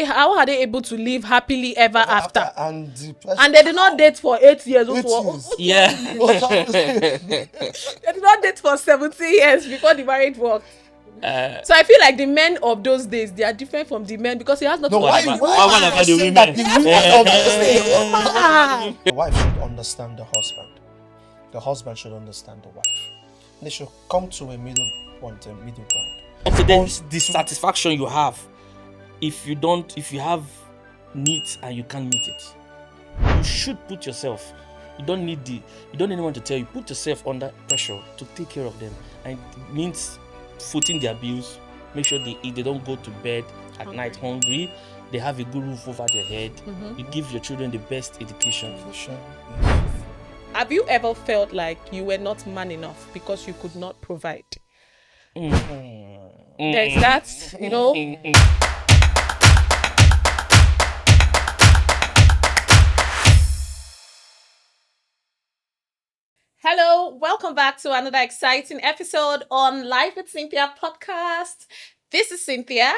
How are they able to live happily ever after? And the person, And they did not date for 8 years. 8 years. Yeah. They did not date for 17 years before the marriage worked. Uh, So I feel like the men of those days, they are different from the men because it has nothing No, to why do you with what about the saying that women? the women of this day? Ah. The wife should understand the husband. The husband should understand the wife. They should come to a middle point, a middle ground. Okay, then the satisfaction you have if you have needs and you can't meet it. You should put yourself. You don't need anyone to tell you. Put yourself under pressure to take care of them. And it means footing their bills, make sure they eat, they don't go to bed at night hungry, they have a good roof over their head. You give your children the best education. Have you ever felt like you were not man enough because you could not provide? There's that, you know. Hello, welcome back to another exciting episode on Life with Cynthia podcast. This is Cynthia.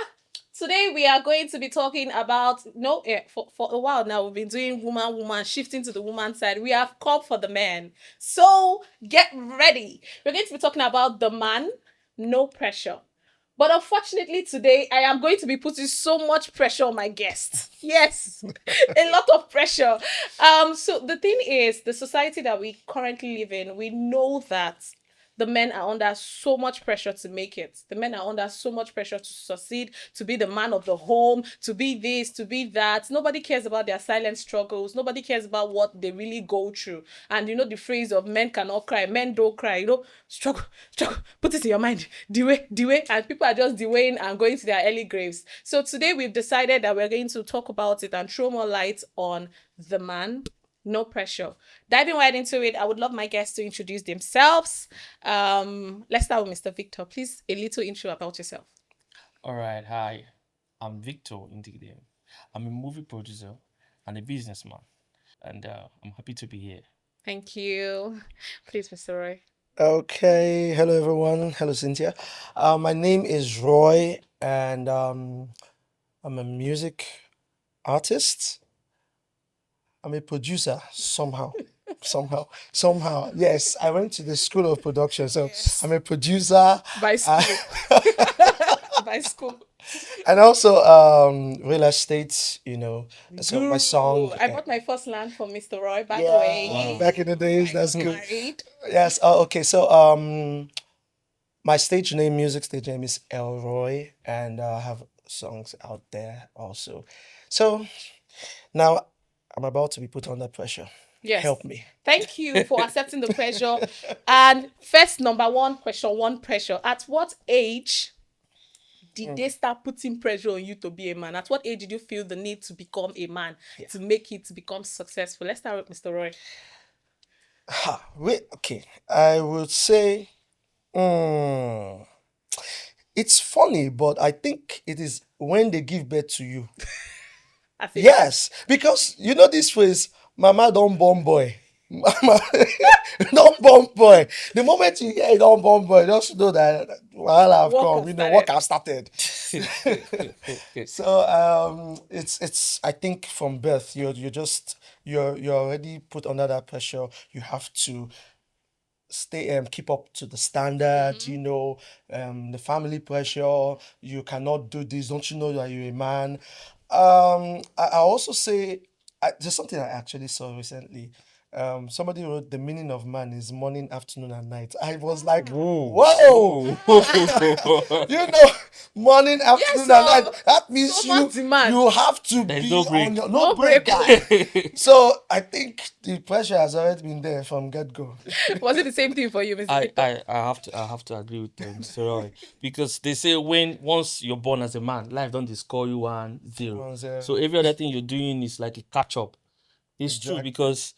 Today we are going to be talking about, for a while now we've been doing woman, shifting to the woman side. We have come for the man. So get ready. We're going to be talking about the man, no pressure. But unfortunately today, I am going to be putting so much pressure on my guests. Yes, a lot of pressure. So the thing is, the society that we currently live in, we know that the men are under so much pressure to make it. The men are under so much pressure to succeed, to be the man of the home, to be this, to be that. Nobody cares about their silent struggles. Nobody cares about what they really go through. And you know the phrase of men cannot cry, men don't cry. You know, struggle. Put it in your mind. Delay. And people are just delaying and going to their early graves. So today we've decided that we're going to talk about it and throw more light on the man. No pressure. Diving right into it, I would love my guests to introduce themselves. Let's start with Mr. Victor. Please, a little intro about yourself. All right, hi. I'm Victor Indigde. I'm a movie producer and a businessman. And I'm happy to be here. Thank you. Please, Mr. Roy. Okay, hello everyone. Hello Cynthia. My name is Roy, and I'm a music artist. I'm a producer somehow. Yes, I went to the school of production, so Yes. I'm a producer. By school. By school. And also real estate, so my song. I bought my first land from Mr. Roy, by the Yeah, way. back in the days, that's good. Married. Yes. Okay. So my music stage name is Elroy, and I have songs out there also. So now I'm about to be put under pressure. Yes. Help me. Thank you for accepting the pressure. And first, number one question, pressure. At what age did they start putting pressure on you to be a man? At what age did you feel the need to become a man, to make it, to become successful? Let's start with Mr. Roy. Wait. Okay. I would say it's funny, but I think it is when they give birth to you. I think Yes, because you know this phrase, "Mama don't born boy." Mama don't born boy. The moment you hear don't born boy, just know that wahala have Work come. has Work has started. So it's I think from birth you're already put under that pressure. You have to stay keep up to the standard, the family pressure. You cannot do this. Don't you know that you're a man? I also say there's something I actually saw recently. Somebody wrote the meaning of man is morning, afternoon, and night. I was like, whoa, morning, afternoon, and night. That means so much demand. you have to There's be no break. on your No break, break. guy. So I think the pressure has already been there from get go. Was it the same thing for you, Mr. Victor? I have to agree with Mr. Roy, because they say once you're born as a man, life don't score you 1-0. 1-0. So every other thing you're doing is like a catch up. It's true, Exactly. because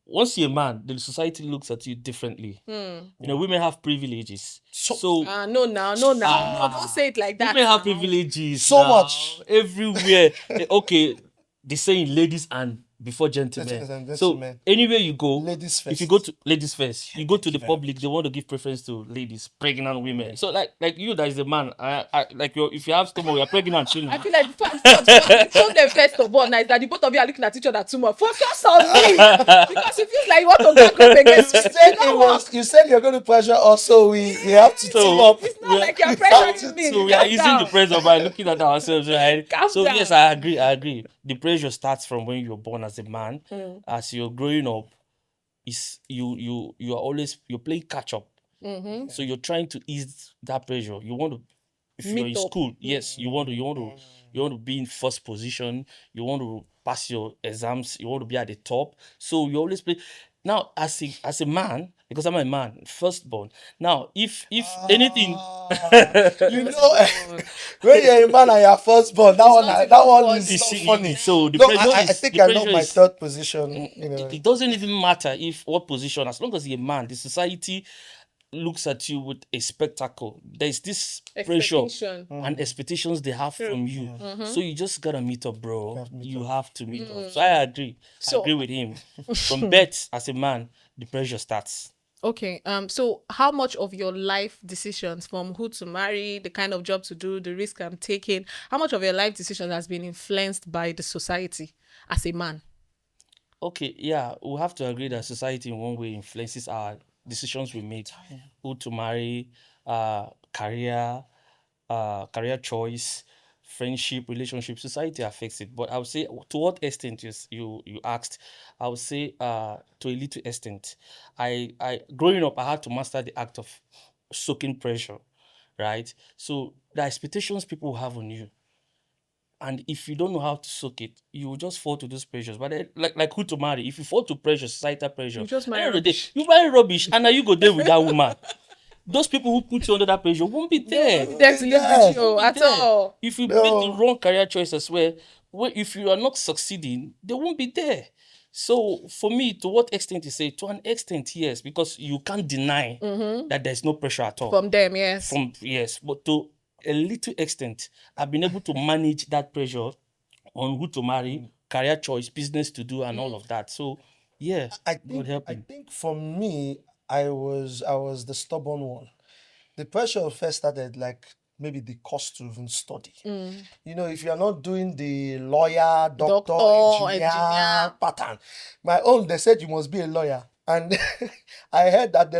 once you're a man, the society looks at you differently. Women have privileges. So No, don't say it like that. women have now. privileges So now, much. everywhere. Okay, they say ladies and before gentlemen. Gentlemen. So anywhere you go, Ladies if you first. go to ladies first, you go to Thank the you very public, they want to give preference to ladies, pregnant women. So like you, that is a man. I like if you have stomach, you're pregnant. You know. I feel like the problem first of all now is that the both of you are looking at each other too much. Focus on me because it feels like you want to back up against me. You said you're going to pressure us, so we have to So, team up. It's not like you're we pressuring have me. So we are Calm using down. the pressure by looking at ourselves, right? Calm So down. yes, I agree. The pressure starts from when you're born as a man. As you're growing up, is you are always you're playing catch up. So you're trying to ease that pressure. You want to, if you're Meet in up. school, yes, you want to be in first position. You want to pass your exams. You want to be at the top. So you always play. Now, as a man, because I'm a man, firstborn. Now, if anything, You know, when you're a man and you're firstborn, that one not is you not see, funny. so the No, pressure I is think the I know pressure my is third position. You know, it doesn't even matter if what position, as long as you're a man, the society looks at you with a spectacle. There's this pressure Expectation. and expectations they have from you. So you just gotta meet up, bro. have to meet You have to meet up. So I agree. I agree with him. From birth as a man, the pressure starts. Okay. So how much of your life decisions, from who to marry, the kind of job to do, the risk I'm taking, how much of your life decision has been influenced by the society as a man? Okay, yeah, we have to agree that society in one way influences our decisions we make, who to marry, career, career choice, friendship, relationship. Society affects it, but I would say to what extent you asked, I would say to a little extent. I growing up, I had to master the act of soaking pressure, right? So the expectations people have on you, and if you don't know how to soak it, you will just fall to those pressures. But like who to marry, if you fall to pressure, societal pressure, You just at the marry end of the day, rubbish. you marry rubbish, and now you go there with that woman. Those people who put you under that pressure won't be there. There's Yeah. you at There. all. If you No. make the wrong career choice as well, if you are not succeeding, they won't be there. So for me, to what extent you say, to an extent, yes, because you can't deny that there's no pressure at all. From them, yes. Yes, but to a little extent, I've been able to manage that pressure on who to marry, career choice, business to do, and all of that. So yeah, I it would think help I me. think for me, I was the stubborn one. The pressure first started like maybe the cost to even study. You know, if you're not doing the lawyer, doctor, engineer pattern, my own, they said you must be a lawyer. And I heard that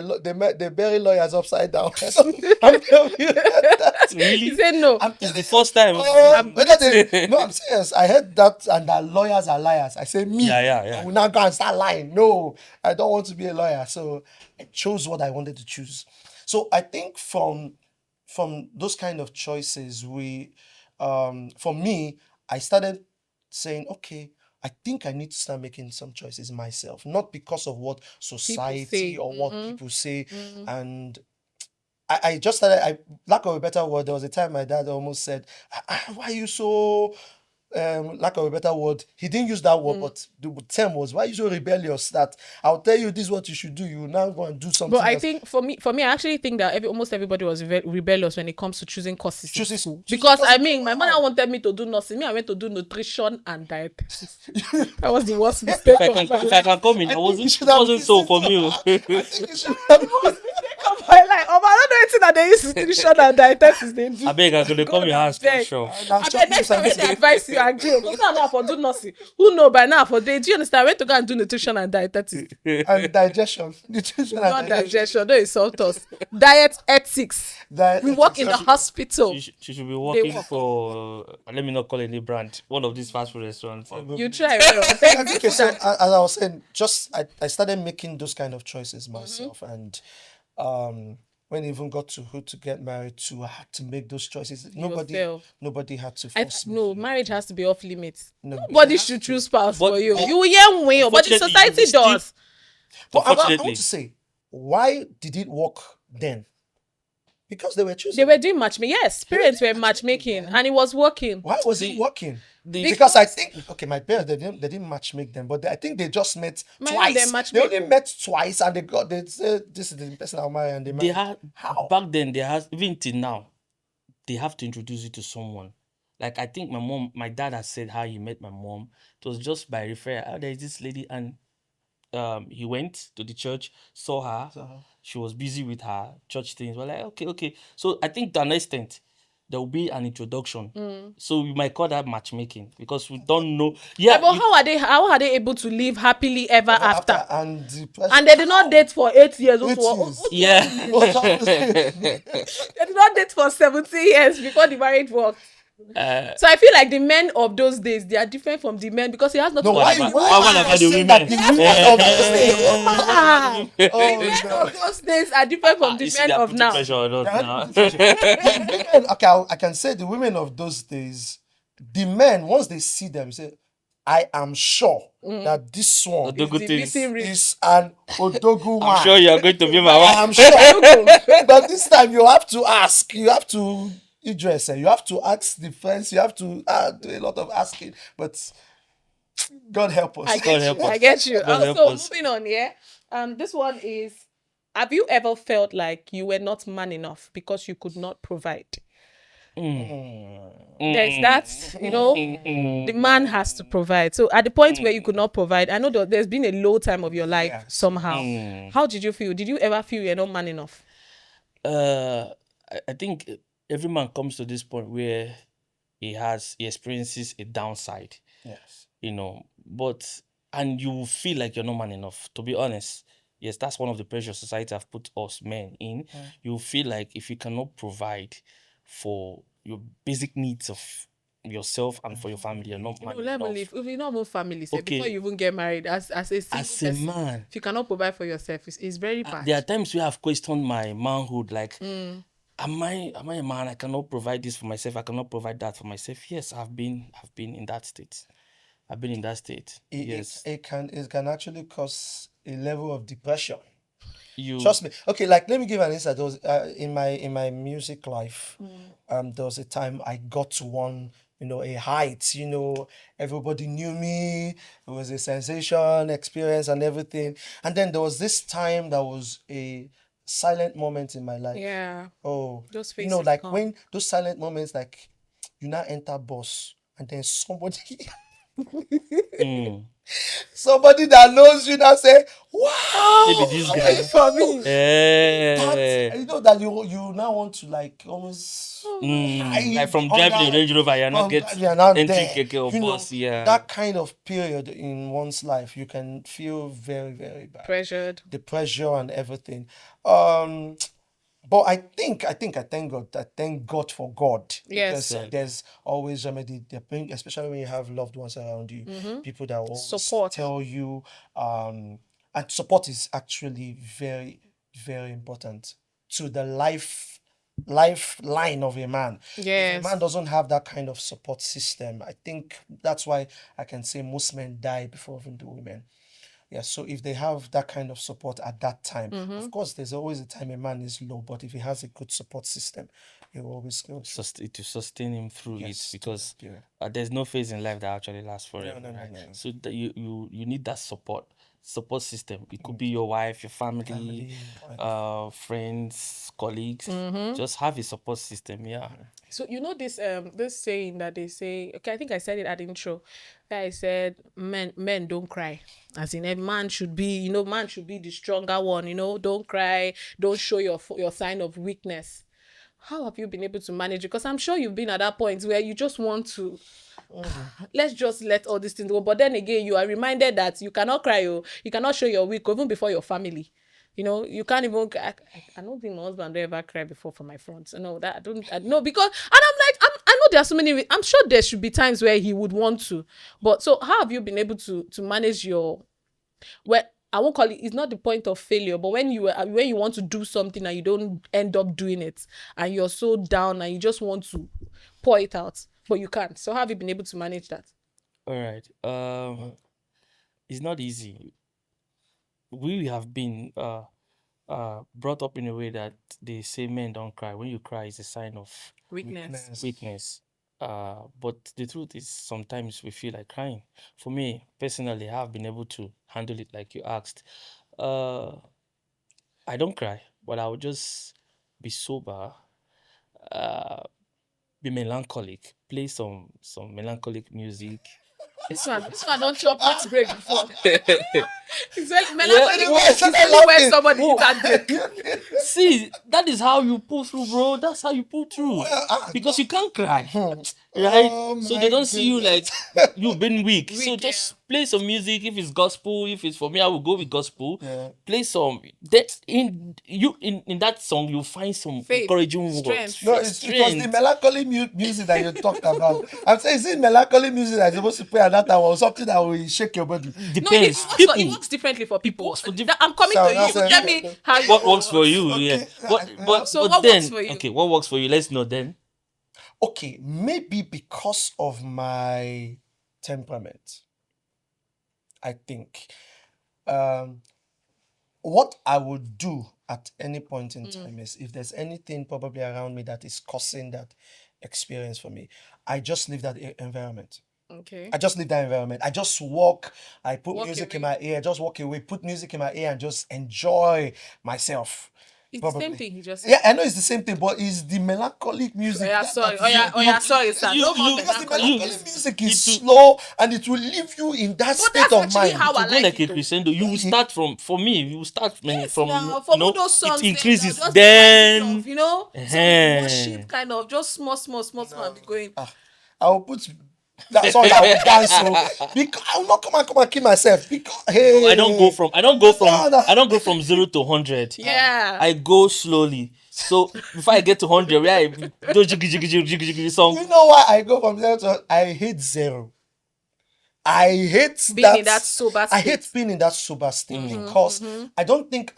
they bury lawyers upside down. So I'm telling you that. Really? He said no. It's the first time. No, I'm serious. I heard that, and that lawyers are liars. I say, me, Yeah. I will not go and start lying. No, I don't want to be a lawyer. So I chose what I wanted to choose. So I think from those kind of choices, for me, I started saying, okay, I think I need to start making some choices myself, not because of what society say. or what people say. And I just started, lack of a better word, there was a time my dad almost said, why are you so, lack of a better word, he didn't use that word, but the term was, why are you so rebellious that I'll tell you this is what you should do, you will now go and do something But I else. think for me, I actually think that almost everybody was rebellious when it comes to choosing courses. Choosing Because I courses, mean, my mother wanted me to do nursing. Me, I went to do nutrition and dietetics. That was the worst mistake If I of can, my if I life. can come in, I I think wasn't. you should It have wasn't so listened for to me. I think you should have Of my life. I don't know anything that they use nutrition and dietetics. They do. I beg, I'm gonna come your house for beg. sure. I bet next time when they advise you and jail, because now for do nursing. Who know by now for day? Do you understand? I went to go and do nutrition and dietetics. and digestion. Nutrition and Not digestion. Don't insult us. Diet ethics. Diet We work ethics. in the hospital. She should be working work. for. Let me not call any brand. One of these fast food restaurants. You try. Well. Okay, so as I was saying, I started making those kind of choices myself, and when it even got to who to get married to, I had to make those choices. Yourself. Nobody had to force me. No, marriage has to be off limits. No. Nobody should choose spouse But- for you. You yeah win, but the Unfortunately, society you still- does. But I Unfortunately. want to say, why did it work then? Because they were choosing. They were doing matchmaking. Yes, parents were matchmaking, and it was working. Why was it working? the- Because I think, okay, my parents, they didn't match make them, but I think they just met Man, twice. they They matchmake. only met twice, and they said this is the person I'll marry, and they They married. had How? back then. They had even till now. They have to introduce you to someone. Like I think my dad has said how he met my mom. It was just by referral. Oh, there is this lady, and he went to the church, saw her. So, She was busy with her church things. We're like, okay, okay. So I think to an extent there will be an introduction. So we might call that matchmaking because we don't know. Like, Yeah, but how are they able to live happily ever ever after? after, and the person, And they did not date for 8 years. it is. yeah. What happened? They did not date for 17 years before the marriage worked. uh, So I feel like the men of those days, they are different from the men because it has No, nothing to what do why with you about the why what, what are woman. about you the saying women? that the women of those days? Woman! The Oh men no. of those days are different from the You see, men they are of putting now. pressure on us They had now. put pressure. The women, okay, I can say the women of those days, the men, once they see them, say, I am sure that this one It's Odogu the things. missing rib. is an Odogu I'm sure one. you are going to be my I am wife. sure. But this time you have to ask. You have to address it. You have to ask the friends. You have to do a lot of asking. But God help us. I God get you. help I us. get you. God help So us. moving on, yeah. This one is: have you ever felt like you were not man enough because you could not provide? There's that, the man has to provide. So at the point where you could not provide, I know that there's been a low time of your life Yes. somehow. How did you feel? Did you ever feel you're not man enough? Uh, I think every man comes to this point where he experiences a downside, Yes. but and you will feel like you're not man enough. To be honest, yes, that's one of the pressure society have put us men in. You feel like if you cannot provide for your basic needs of yourself and for your family, you're not man Let me enough. leave. If you not even family, say, before Okay, you even get married, as a single as a person, man, if you cannot provide for yourself, it's very there are bad. times where I've questioned my manhood, like, am I a man? I cannot provide this for myself. I cannot provide that for myself. Yes, I've been in that state. I've been in that state. It, Yes. it can actually cause a level of depression. You Trust me. Okay, like let me give an insight. There was in my music life, there was a time I got to one, a height. Everybody knew me. It was a sensation, experience, and everything. And then there was this time that was a silent moment in my life. Yeah, Oh, those phases like come. when those silent moments, like you now enter bus, and then somebody mm, somebody that knows you now say, maybe wow, this how are you guy. for me? Eh, That you know that you now want to like almost like hide from driving a under Range Rover, you're not from get you are not entering there. keke or bus. Yeah. That kind of period in one's life, you can feel very, very bad. Pressured. The pressure and everything. Um, but I thank God. I thank God for God Yes. because there's always remedy. Especially when you have loved ones around you, people that will always Support. tell you. And support is actually very, very important to the lifeline of a man. If a Yes. man doesn't have that kind of support system, I think that's why I can say most men die before even the women. Yeah, so if they have that kind of support at that time, of course, there's always a time a man is low, but if he has a good support system, he will always go through. To sustain him through it, Yes, because period. there's no phase in life that actually lasts No, forever, no, no, right? no. So that you need that support system. It could be your wife, your family, Family, friends, colleagues. Mm-hmm. Just have a support system. Yeah. So this saying that they say, okay, I think I said it at the intro, that I said men don't cry. As in, a man should be, man should be the stronger one, don't cry, don't show your sign of weakness. How have you been able to manage it? Because I'm sure you've been at that point where you just want to, let's just let all these things go. But then again, you are reminded that you cannot cry, you cannot show your weak even before your family. You can't even. I don't think my husband ever cried before for my front. No, that I don't know, because, and I'm like, I know there are so many. I'm sure there should be times where he would want to, but so how have you been able to manage your, well, I won't call it. It's not the point of failure, but when you want to do something and you don't end up doing it, and you're so down and you just want to pour it out, but you can't. So how have you been able to manage that? All right. It's not easy. We have been brought up in a way that they say men don't cry. When you cry, it's a sign of Weakness. weakness. But the truth is, sometimes we feel like crying. For me personally, I have been able to handle it like you asked. Uh, I don't cry, but I will just be sober. Uh, be melancholic. Play some melancholic music. This one don't chop heartbreak before. It's like Well, melancholy Why is is that only when laughing? somebody Oh. eats heartbreak. See, that is how you pull through, bro. That's how you pull through. Because you can't cry. Right? Oh So my they don't see you like goodness. you've been weak. So Weak, just play some music. If it's gospel, if it's for me, I will go with gospel. Yeah. Play some. That in that song you find some Faith, encouraging strength. words. No, it was the Strength. melancholy music that you talked about. I'm saying, is it melancholy music that you're supposed to play at that time or something that will shake your body? No, Depends. it works differently for people. works for I'm coming So to that's you. a- Tell me how you What works for you? Okay, Yeah. But So but what then works for you? okay, what works for you? Let's know then. Okay, maybe because of my temperament, I think. Um, what I would do at any point in time is if there's anything probably around me that is causing that experience for me, I just leave that environment. Okay. I just leave that environment. I just walk. I put Walk music in away. my ear. Just walk away. Put music in my ear and just enjoy myself. It's the same Probably. thing he just said. Yeah, I know it's the same thing, but it's the melancholic music. Oh yeah, that- sorry. that is- Sorry, sir. you- No more you- Because the melancholy. melancholic music is it slow and it will leave you in that But state that's of actually mind. how To I go like like it. a crescendo, you will start from for me. You will start from Now, you for know, those songs, it increases. just Then of, some Eh. worship kind of just small, and be going. I will put that song that will dance. So because I will not come and kill myself. Because hey, I don't go from No. I don't go from 0 to 100. Yeah. I go slowly. So before I get to 100, where I do jiggy song. You know why I go from 0 to I hate 0. I hate Being in that sober I hate state. being in that sober state because I don't think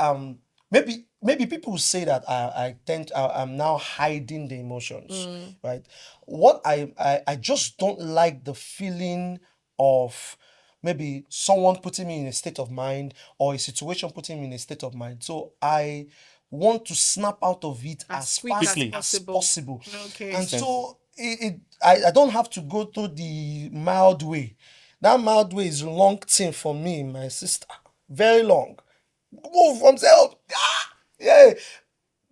maybe people will say that I'm now hiding the emotions, right? What I just don't like the feeling of maybe someone putting me in a state of mind or a situation putting me in a state of mind. So I want to snap out of it as quick fast as as possible. possible. Okay. And so I don't have to go through the mild way. That mild way is long thing for me, my sister. Very long. Move from self. Yeah.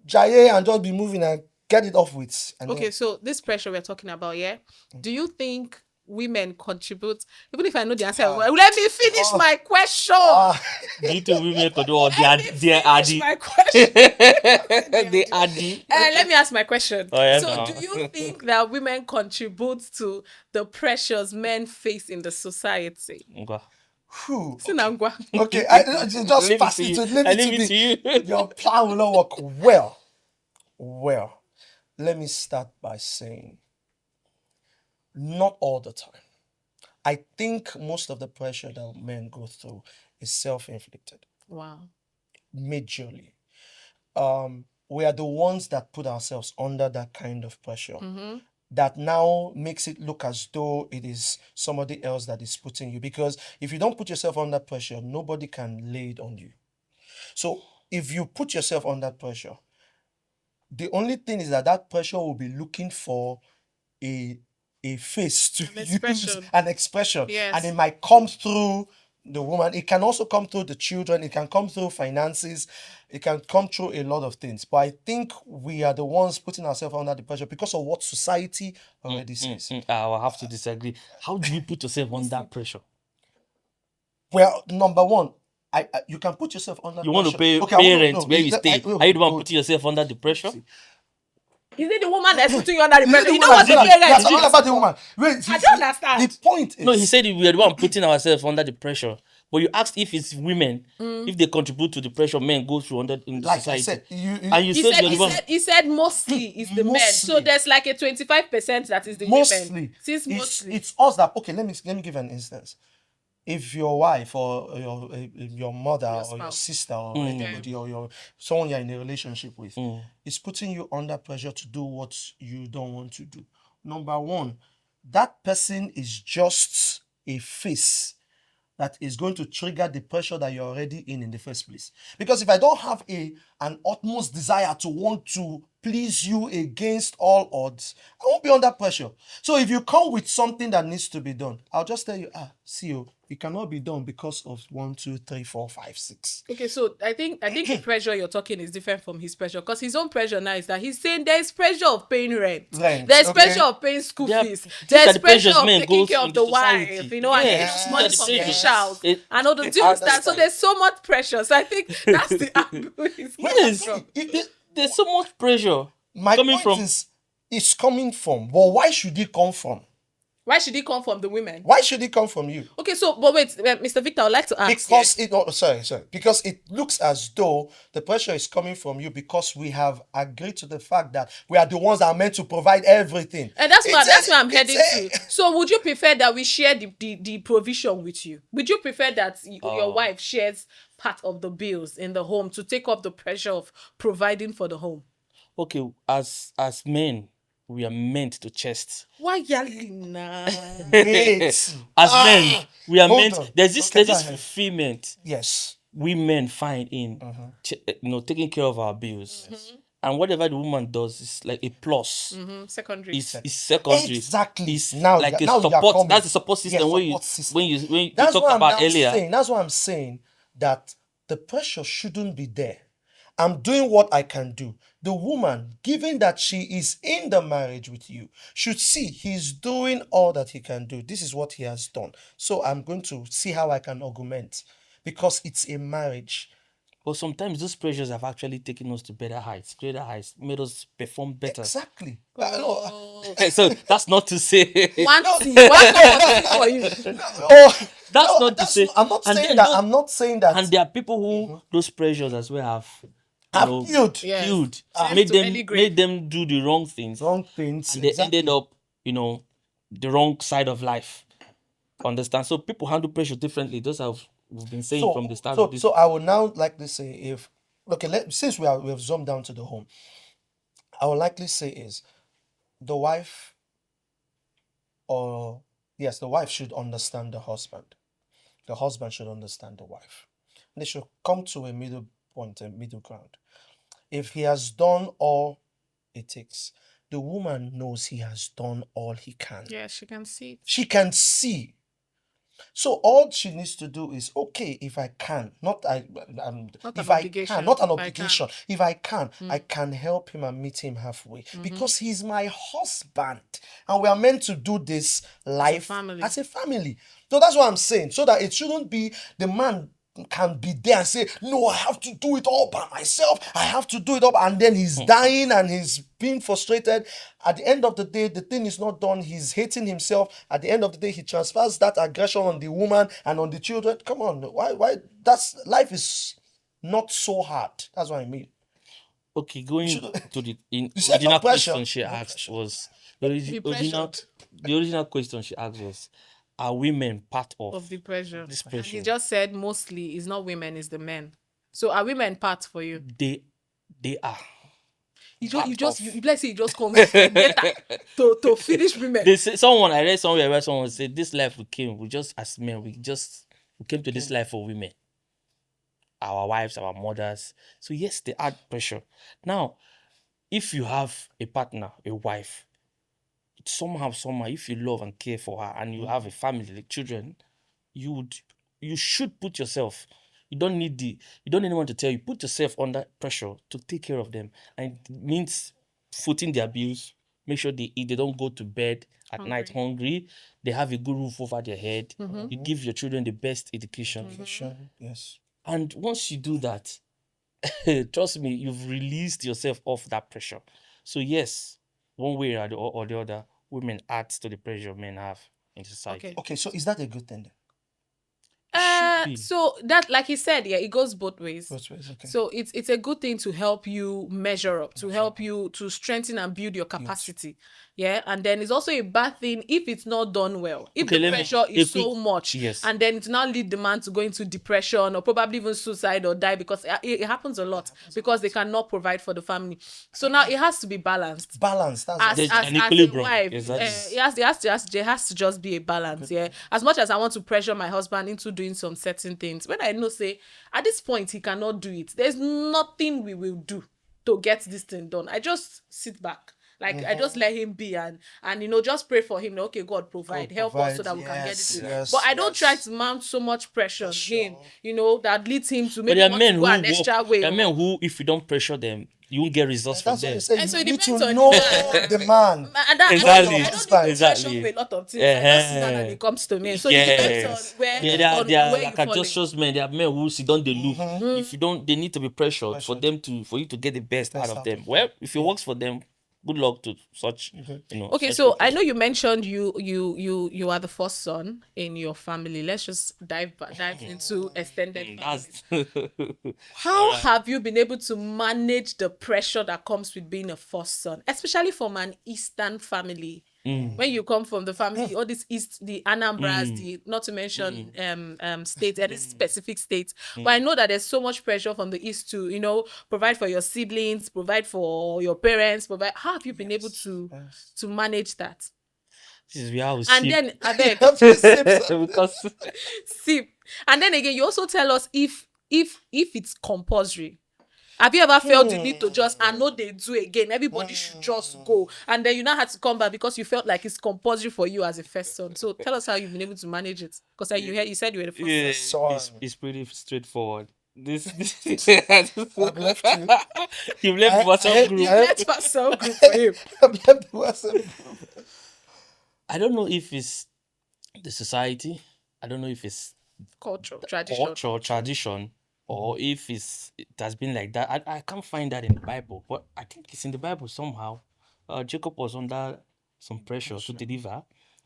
Jaye and just be moving and get it off with. And Okay, then, so this pressure we're talking about, yeah. Do you think women contribute? Even if I know the answer, well, let me finish my question. Do you think women could do or they are Finish addy? my question. They addy. Let me ask my question. Oh, yeah, So, no. do you think that women contribute to the pressures men face in the society? Okay. whew. Sinangwa. Okay, just Leave it pass to it you. to leave I it leave to it to me. you. Your plan will not work well. Well, let me start by saying not all the time. I think most of the pressure that men go through is self-inflicted, Wow. majorly. We are the ones that put ourselves under that kind of pressure. That now makes it look as though it is somebody else that is putting you. Because if you don't put yourself under pressure, nobody can lay it on you. So if you put yourself under pressure, the only thing is that that pressure will be looking for a face to use, expression. an expression, Yes. and it might come through the woman. It can also come through the children. It can come through finances. It can come through a lot of things. But I think we are the ones putting ourselves under the pressure because of what society already says. I will have to disagree. How do you put yourself under pressure? Well, number one, you can put yourself under You pressure. want to pay Okay, I want to- rent no, where you I- stay. I- Are you the one oh, putting yourself under the pressure? Is it the woman that's putting you under the Is it pressure? the You know woman what the that- parents That's do? all about the woman. Wait, I don't understand. The point is No, he said we are the one putting ourselves under the pressure. But you asked if it's women, if they contribute to the pressure men go through in the like society. I said, and you said you're the one. He said mostly is the men. So Mostly. there's like a 25% that is the mostly, women. Since it's, mostly. it's us that okay. Let me give an instance. If your wife or your mother or your spouse. sister or anybody or your someone you're in a relationship with is putting you under pressure to do what you don't want to do. Number one, that person is just a face that is going to trigger the pressure that you're already in the first place. Because if I don't have an utmost desire to want to please you against all odds, I won't be under pressure. So if you come with something that needs to be done, I'll just tell you, see, it cannot be done because of 1, 2, 3, 4, 5, 6. Okay, so I think the pressure you're talking is different from his pressure, because his own pressure now is that he's saying there's pressure of paying rent, there's okay. pressure of paying school There are- fees, these are there's the pressure pressures of men taking goes care of into the society. wife, you know, and Yes, getting these money are the from pressures. the child It- and all the. Do you I understand? So understand. there's so much pressure. So I think that's the angle he's coming Yes. from. There's so much pressure My coming point from. is, it's coming from. But why should it come from? Why should it come from the women? Why should it come from you? Okay, so but wait, Mr. Victor, I'd like to ask. Because because it looks as though the pressure is coming from you because we have agreed to the fact that we are the ones that are meant to provide everything. And that's where I'm it's heading to. So would you prefer that we share the provision with you? Would you prefer that your wife shares part of the bills in the home to take up the pressure of providing for the home? Okay, as men, we are meant to chest. Why yelling now? Wait. As men, we are hold meant. on. There's this Okay, go ahead. fulfillment Yes. we men find in taking care of our bills, and whatever the woman does is like a plus. Secondary. It's secondary. Exactly. It's Now like you- a now you are support. coming. That's the support system. Yes, when you support system. when you That's talked what I'm about now earlier. saying. That's what I'm saying. That the pressure shouldn't be there. I'm doing what I can do. The woman, given that she is in the marriage with you, should see he's doing all that he can do. This is what he has done. So I'm going to see how I can augment, because it's a marriage. But sometimes those pressures have actually taken us to better heights, greater heights, made us perform better. Exactly. So that's not to say. One thing for you. That's not to say. I'm not and saying then that. those- I'm not saying that. And there are people who those pressures as well have Have killed. Yes. killed, Sent made to them early grave. made them do the wrong things, Wrong things. and they exactly. ended up, the wrong side of life. Understand? So people handle pressure differently. Those have we've been saying from the start of this. So I would now likely say, if since we have zoomed down to the home, I would likely say is the wife, or yes, the wife should understand the husband. The husband should understand the wife. They should come to a middle point, a middle ground. If he has done all it takes, the woman knows he has done all he can. Yeah, she can see it. She can see. So all she needs to do is, okay, if I can, not if I obligation, can, not an if I obligation. If I can, I can help him and meet him halfway, because he's my husband, and we are meant to do this life family. as a family. So that's what I'm saying. So that it shouldn't be the man can be there and say, no, I have to do it all by myself. I have to do it all. And then he's dying and he's being frustrated. At the end of the day, the thing is not done. He's hating himself. At the end of the day, he transfers that aggression on the woman and on the children. Come on. Why? Life is not so hard. That's what I mean. Okay, going to the said original no pressure. question she No asked pressure. was Be pressured. the original question she asked was, are women part Of of the pressure. this And pressure? he just said mostly it's not women, it's the men. So are women part for you? They are. Let's say you just come later to finish women. They say, I read somewhere where someone said, this life we just as men, we came to this life for women. Our wives, our mothers. So yes, they add pressure. Now, if you have a partner, a wife, somehow, if you love and care for her and you have a family, like children, you should put yourself. You don't need anyone to tell you. Put yourself under pressure to take care of them. And it means footing their bills, make sure they eat, they don't go to bed at night hungry, they have a good roof over their head, you give your children the best education. Yes. And once you do that, trust me, you've released yourself off that pressure. So yes, one way or the other, women add to the pressure men have in society. Okay, so is that a good thing then? be. So that, like he said, yeah, it goes both ways. Both ways, okay. So it's a good thing to help you measure up, to help you to strengthen and build your capacity. Yeah. And then it's also a bad thing if it's not done well. If Okay, the let me- pressure is if we- so much, Yes. and then it now lead the man to go into depression or probably even suicide or die, because it happens a lot because they cannot provide for the family. So now it has to be balanced. Balance. That's As, There's as, an as a equilibrium. wife, Exactly. there has to just be a balance. Yeah. As much as I want to pressure my husband into doing some certain things, when I know, say, at this point he cannot do it, there's nothing we will do to get this thing done. I just sit back. Like I just let him be, and just pray for him. Okay, God provide, help us so that we can get yes, this. yes, But I don't try yes. to mount so much pressure on him, Sure. that leads him to But maybe there are want to men go who an work. extra way. There are men who, if you don't pressure them, you won't get results from That's what them. you say. And so You it need to depends on know the man. the man. And that, Exactly. I don't need to Husband. pressure Exactly. for a lot of things. I just sit down and Uh-huh. it comes to me. So it depends on Yes. where There are where like you fall in. adjusters men. There are men who sit down, they look. If you don't, they need to be pressured for you to get the best out Best of out them. of Well, them. if it works for them, good luck to such, Okay, such so people. I know you mentioned you are the first son in your family. Let's just dive into extended That's family. How have you been able to manage the pressure that comes with being a first son, especially from an Eastern family? When you come from the family, all this East, the Anambras, the not to mention states, there is specific states. But I know that there's so much pressure from the East to, provide for your siblings, provide for your parents, provide. How have you been able to Yes. to manage that? this is where I was And sick. then I beg, Have to sip some- Because sip. And then again, you also tell us if it's compulsory. Have you ever felt the need to just, I know they do again, everybody should just go, and then you now had to come back because you felt like it's compulsory for you as a first son? So tell us how you've been able to manage it, because you said you were the first yeah, son. it's pretty straightforward. This I've left you. you've left the WhatsApp I- group. Let's pass some group for him. I've left the WhatsApp. I don't know if it's the society. I don't know if it's Culture, tradition. culture or tradition, or if it has been like that. I can't find that in the Bible, but I think it's in the Bible somehow. Jacob was under some pressure to deliver.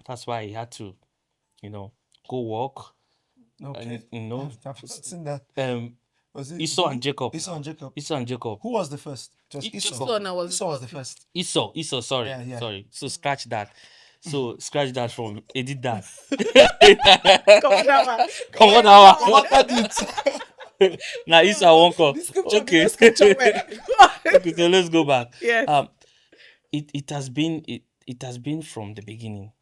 That's why he had to, go walk. Okay. And, I've not seen that. Was it Esau and Jacob. Esau and Jacob. Esau and Jacob. Who was the first? It was Jacob. Esau. Esau now was the Esau was the first. first. Esau, sorry. Yeah, yeah. Sorry. So scratch that. So scratch that from edit that. Come on, now. Come on now. What did Now Esau won't call. The scripture, Okay. the scripture word. Okay, so let's go back. Yes. It has been from the beginning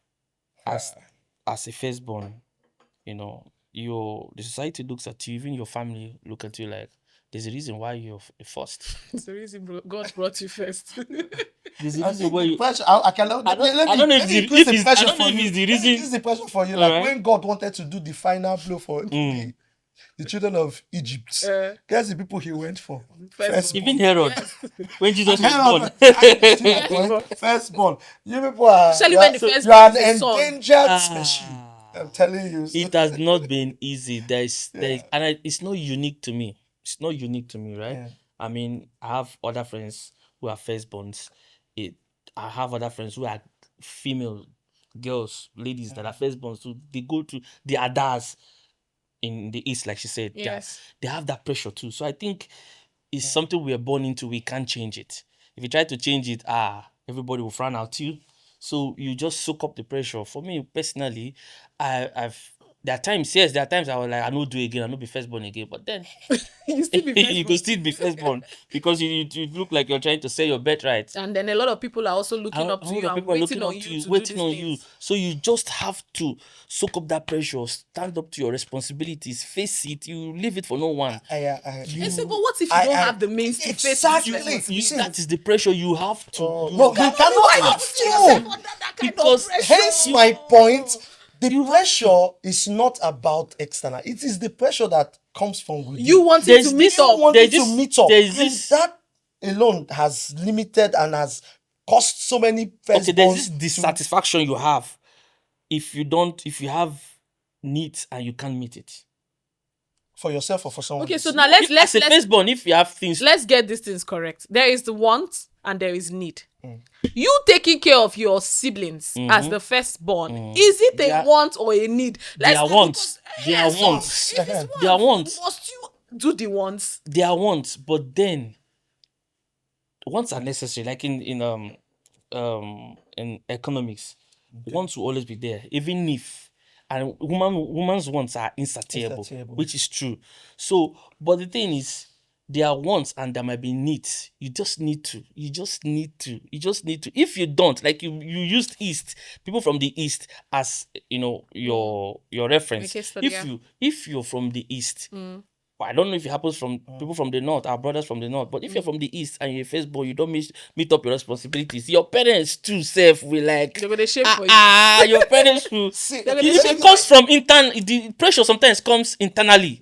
as a firstborn. The society looks at you, even your family look at you like there's a reason why you're a first. It's the reason God brought you first. There's a reason why you. pressure? I cannot. I don't let know me if the- increase if it's- pressure I don't know for if you. it's the Let me reason- increase the pressure for you. Like Alright. when God wanted to do the final blow for the children of Egypt, guess the people he went for. Firstborn. Even Herod, when Jesus was born. Firstborn. You people are. Especially you when are- the firstborn you are is a an son. endangered species. I'm telling you. It has not been easy. It's not unique to me. It's not unique to me, right? Yeah. I mean, I have other friends who are firstborns. I have other friends who are female girls, ladies that are firstborns. So they go to the Adas in the East, like she said. Yes. They have that pressure too. So I think it's something we are born into. We can't change it. If you try to change it, everybody will frown at you. So you just soak up the pressure. For me personally, there are times I was like, I no do again, I no be firstborn again. But then You still be you could still be firstborn because you look like you're trying to say your bet right. And then a lot of people are also looking up to you and waiting on you to waiting do on these you. things. So you just have to soak up that pressure, stand up to your responsibilities, face it. You leave it for no one. And so, but what if you don't have the means to face Exactly. this You see, responsibility? that is the pressure you have to. No, you cannot have to. That kind of Because pressure. Hence my point. The pressure is not about external. It is the pressure that comes from within. You wanted There's to meet this- up. wanted there's to this- meet up. there's And this- that alone has limited and has cost so many Okay, there's this firstborns dissatisfaction you have if you have needs and you can't meet it. for yourself or for someone. Okay, so else. now As a firstborn, if you have things, let's get these things correct. There is the want and there is need. You taking care of your siblings as the firstborn, is it a Yeah. want or a need? They are Let's- wants. because- They are yes, wants. if it's They are wants. must you do the wants? They are wants, but then wants are necessary. Like in economics, wants will always be there, even if woman's wants are insatiable, Insatiable. which is true. So, but the thing is, there are wants and there might be needs. You just need to. If you don't, like you used East, people from the East as your reference. Okay, study, If you're from the East, I don't know if it happens from people from the north, our brothers from the north, but if you're from the east and you're a firstborn, you don't meet up your responsibilities. Your parents too, self will like They're gonna shame for you. your parents will. See, They're gonna It shame comes from the pressure sometimes comes internally.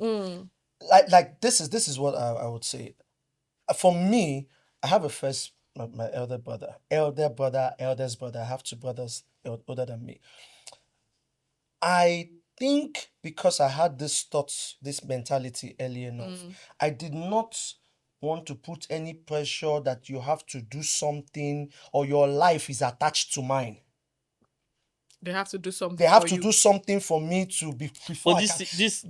like this is what I would say. For me, I have a first my eldest brother. I have two brothers older than me. I think because I had this thoughts, this mentality early enough, I did not want to put any pressure that you have to do something or your life is attached to mine. They have to do something. They have for to you. do something for me to be before But I can. this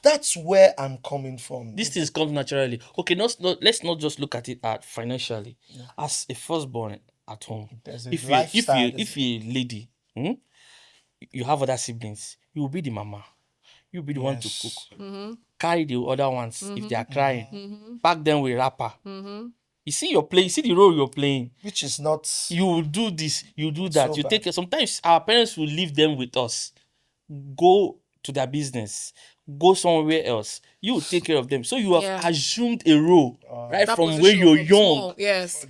That's where I'm coming from. these things come naturally. Okay, let's not just look at it at financially. As a firstborn at home, There's a if lifestyle, if you're a lady, you have other siblings, you will be the mama. You'll be the one to cook. Yes. Carry the other ones if they are crying. Pack them with wrapper. You see you see the role you're playing. Which is not You will do this, you do that. So You bad. take care. Sometimes our parents will leave them with us. Go to their business. Go somewhere else. You will take care of them. So you have Yeah. assumed a role right That from when position you're from young. small, yes.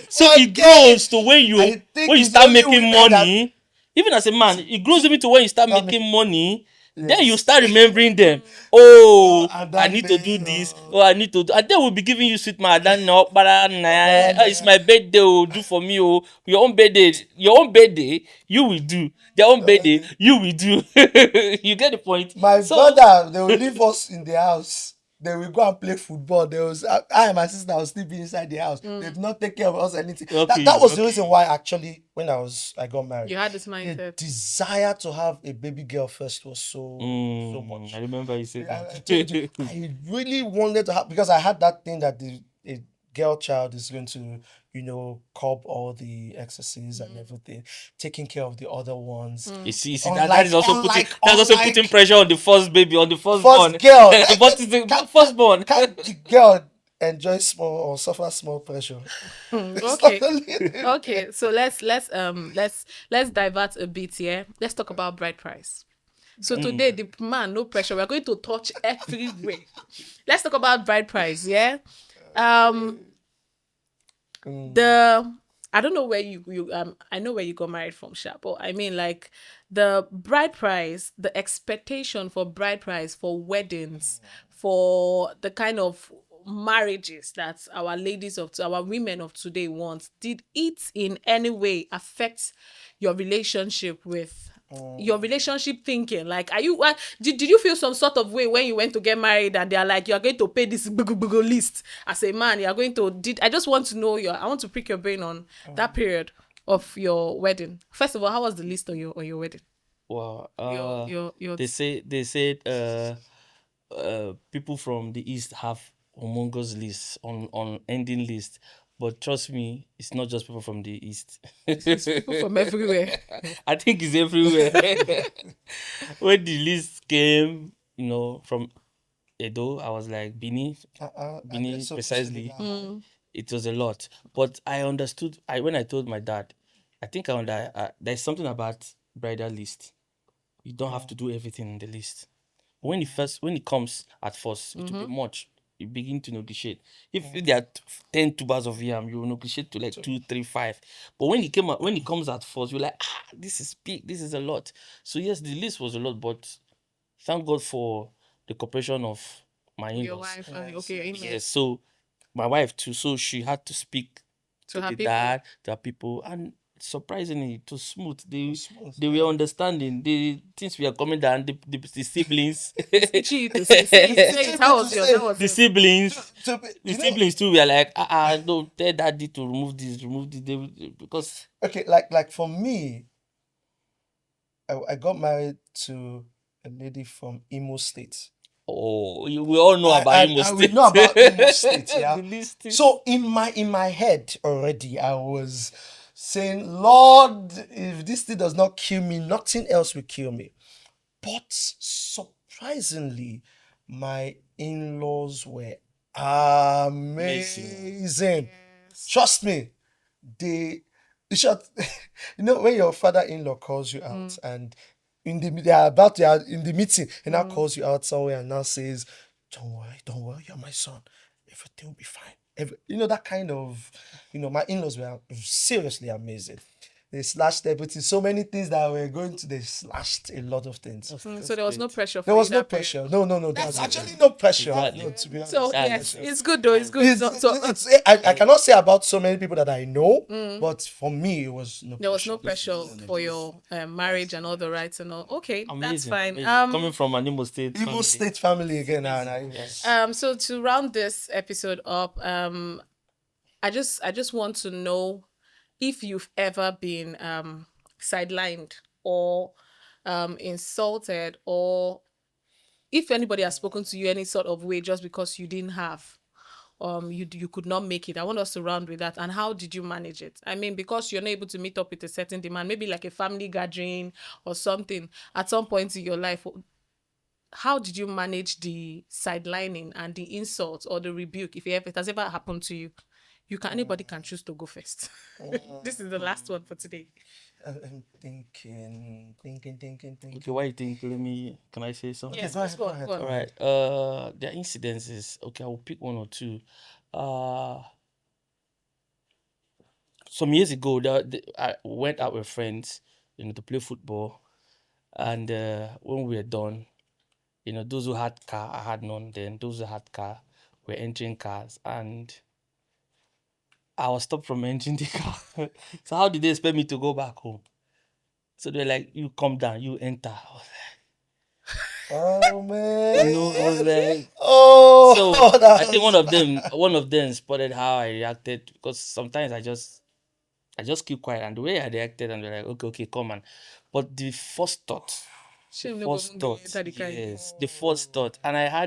So it grows to when I you think when you it's start only making women that- money. Even as a man, it grows even to when you start Start making money. Then you Yes. start remembering them. Oh, and I that need to day, do this. Oh, I need to do. And then we'll be giving you sweet madam. No, it's my birthday. Oh, do for me. Oh, your own birthday, you will do. Their own birthday, you will do. You get the point. My So, brother, they will leave us in the house. They will go and play football. I and my sister will still be inside the house. They did not take care of us anything. That was the reason why actually when I got married. You had this The mindset. desire to have a baby girl first was so much. I remember you said I told you, that. I really wanted to have because I had that thing that a girl child is going to, curb all the excesses and everything, taking care of the other ones. You see, Unlike- that is also unlike- putting pressure on the first baby, on the firstborn. First girl. But it's the firstborn. Can't the girl enjoy small or suffer small pressure? It's Okay. not only- Okay, so let's divert a bit here. Let's talk about bride price. So today, the man, no pressure. We're going to touch everywhere. Let's talk about bride price. Yeah. I don't know where you I know where you got married from, Sha, but I mean like the bride price, the expectation for bride price for weddings, for the kind of marriages that our women of today want. Did it in any way affect your relationship with your relationship thinking? Like, are you did you feel some sort of way when you went to get married and they are like, you are going to pay this list as a man, you are going to I just want to know I want to pick your brain on that period of your wedding. First of all, how was the list on your wedding? Wow. Your They said people from the east have humongous lists on ending list. But trust me, it's not just people from the east. people from everywhere. I think it's everywhere. When the list came, from Edo, I was like, Bini, so precisely. specific. It was a lot. But I understood. When I told my dad, I think there's something about bridal list. You don't have to do everything in the list. When it comes at first, it will be much. You begin to negotiate. If there are 10 tubers of yam, you will negotiate to like 2, 3, 5. But when it comes at first, you're like, this is big, this is a lot. So yes, the list was a lot, but thank God for the cooperation of my in-laws. Your wife, okay, your in-laws. Yes, so my wife too. So she had to speak To to her the people. dad, to her people, and surprisingly, it was smooth. smooth, They were understanding. The things we are coming down, the siblings, Say it. How was yours? How was the yours? siblings, So, the you know, siblings too. We are like, no, tell daddy to remove this, because okay, like for me, I got married to a lady from Imo State. we all know about Imo I State. know about Imo State, yeah. The list is- So in my head already, I was saying, Lord, if this thing does not kill me, nothing else will kill me. But surprisingly, my in-laws were amazing. Trust me, they shot. When your father-in-law calls you out and they are in the meeting, and now calls you out somewhere and now says, don't worry, you're my son. Everything will be fine. That kind of, my in-laws were seriously amazing. They slashed everything. So many things that were going to, they slashed a lot of things. So there was no pressure for There you was no that period. pressure. No. There's actually no pressure. Exactly. No, to be honest. So That's- yes, it's good though. It's good. I cannot say about so many people that I know, but for me, it was no there was pressure. no pressure for your marriage and all the rights and all. Okay, that's Amazing. fine. amazing. Coming from an Imo State. Igbo family. State family again. Yes. So to round this episode up, I just want to know if you've ever been sidelined or insulted, or if anybody has spoken to you any sort of way just because you didn't have you could not make it. I want us to round with that. And how did you manage it? I mean, because you're not able to meet up with a certain demand, maybe like a family gathering or something at some point in your life. How did you manage the sidelining and the insult or the rebuke, if it has ever happened to you? Anybody can choose to go first. This is the last one for today. I'm thinking. Okay, why you think? Can I say something? Yes, go let's ahead, go go on, ahead. go on. All right. There are incidences. Okay, I will pick one or two. Some years ago, I went out with friends, to play football, and when we were done, those who had car, I had none. Then those who had car were entering cars, and I was stopped from entering the car. So how did they expect me to go back home? So they're like, "You come down, you enter." I was Oh man. like, I was like, Oh. so I think was one of them spotted how I reacted, because sometimes I just keep quiet, and the way I reacted, and they're like, okay, come on. But the first thought, Shame no go first even thought, enter the car again. yes, the first thought, and I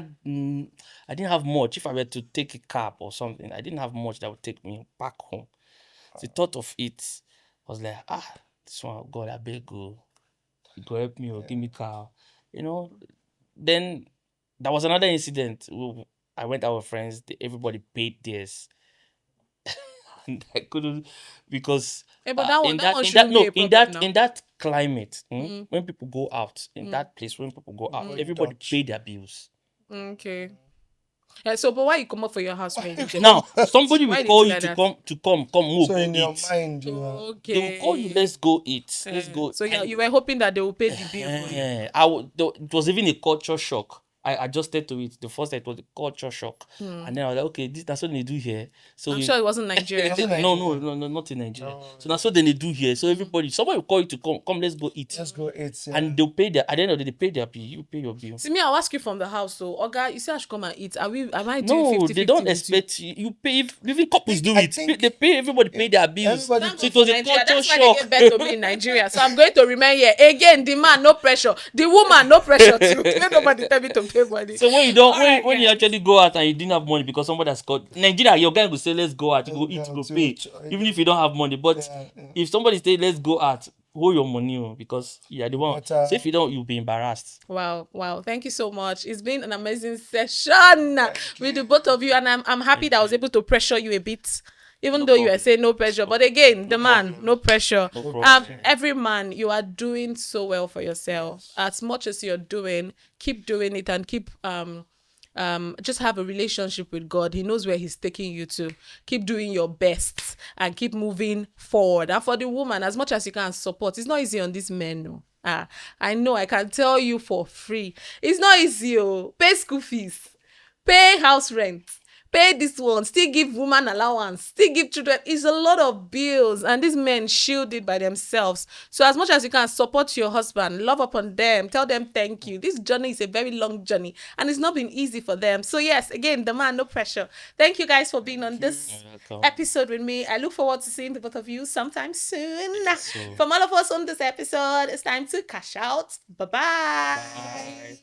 didn't have much. If I were to take a cab or something, I didn't have much that would take me back home. The thought of it was like, this one, God, I beg you, go help me or give me car, Then there was another incident. I went out with friends. Everybody paid theirs. And I couldn't, because But that one, in that that one in that shouldn't no be a problem now. in that climate, when people go out in that place, when people go out, everybody Dutch. pay their bills. Okay. Yeah, so, but why you come up for your house when you get Now somebody Why will did call you you like to that? come move, So go in your eat. mind, Okay. They will call you, let's go eat, let's go. So yeah, And- you were hoping that they will pay the bill for you. it was even a culture shock. I adjusted to it. The first time it was a culture shock, and then I was like, okay, that's what they do here. So I'm sure it wasn't Nigeria. Wasn't no, not in Nigeria. So that's what they do here. So everybody, somebody will call you to come, let's go eat, let's go eat. Yeah. and they'll pay at the end of the day, they pay their bill. You pay your bill. See me, I'll ask you from the house. So, Oga, you say I should come and eat. Am I doing No, 50 they don't expect you. You pay. Even couples do I it. think- They pay. Everybody pay their bills. Everybody- So it was a Nigeria. culture That's why they shock. gave birth to me in Nigeria. So I'm going to remain here. Again, the man, no pressure. The woman, no pressure too. Let nobody tell me to pay money. So when you don't, Alright, when you guys. actually go out and you didn't have money because somebody has got Nigeria, your guy will say, let's go out, you go eat, Yeah, you go to- pay, to- even if you don't have money. But Yeah. if somebody say, let's go out, hold your money, because you are the one. But, So if you don't, you'll be embarrassed. Wow. Thank you so much. It's been an amazing session with the both of you. And I'm happy that I was able to pressure you a bit. Even though you were saying no pressure. But again, the man, no pressure. No problem. Every man, you are doing so well for yourself. As much as you're doing, keep doing it and keep just have a relationship with God. He knows where he's taking you to. Keep doing your best and keep moving forward. And for the woman, as much as you can support, it's not easy on these men, no. I know, I can tell you for free. It's not easy. Pay school fees, pay house rent, pay this one, still give woman allowance, still give children. It's a lot of bills, and these men shield it by themselves. So as much as you can support your husband, love upon them, tell them thank you. This journey is a very long journey, and it's not been easy for them. So yes, again, the man, no pressure. Thank you guys for being on this You're welcome. episode with me. I look forward to seeing the both of you sometime soon. So- From all of us on this episode, it's time to cash out. Bye-bye. Bye.